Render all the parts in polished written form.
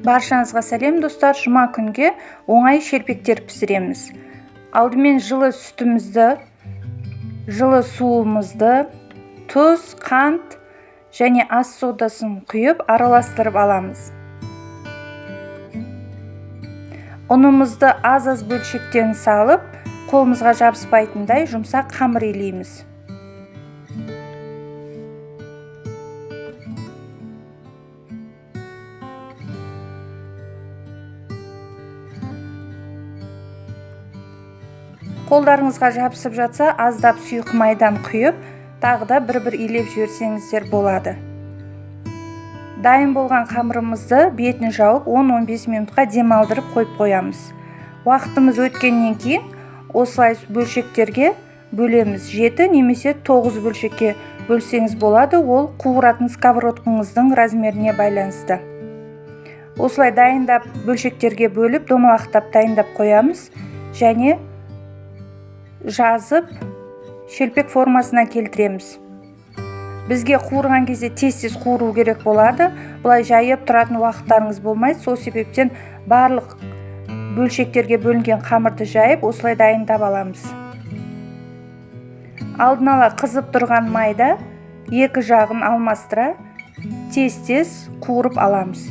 Баршаңызға сәлем достар, жұма күнге оңай шелпектер пісіреміз. Алдымен жылы сүтімізді, жылы суымызды, тұз, қант және ас содасын құйып араластырып аламыз. Ұнымызды аз-аз бөлшектен салып, қолымызға жабыспайтындай жұмсақ қамыр илейміз. Қолдарыңызға жабысып жатса, аздап сұйық майдан құйып, тағы да бір-бір илеп жіберсеңіздер болады. Дайын болған қамырымызды бетін жауып 10-15 минутқа демалдырып қойып қоямыз. Уақытымыз өткеннен кейін осылай бөлшектерге бөлеміз. 7 немесе 9 бөлшекке бөлсеңіз болады, ол қуыратын сковородкаңыздың размеріне байланысты. Осылай дайындап бөлшектерге бөліп, домалақтап дайындап қоямыз және жазып шелпек формасына келтіреміз. Бізге қуырған кезде тез-тез қуыру керек болады. Бұлай жайып тұратын уақыттарыңыз болмайды. Сол себептен барлық бөлшектерге бөлінген қамырды жайып, осылай дайындап аламыз. Алдын ала қызып тұрған майда екі жағын алмастыра тез-тез қуырып аламыз.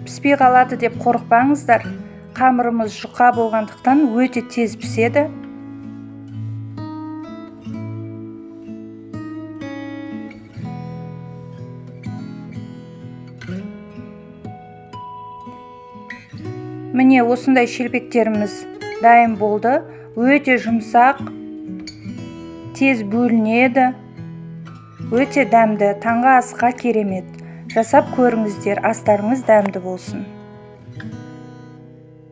Піспей қалады деп қорықпаңыздар. Қамырымыз жұқа болғандықтан өте тез піседі. Міне осындай шелпектеріміз дайын болды. Өте жұмсақ, тез бөлінеді. Өте дәмді, таңғы асқа керемет. Жасап көріңіздер, астарыңыз дәмді болсын.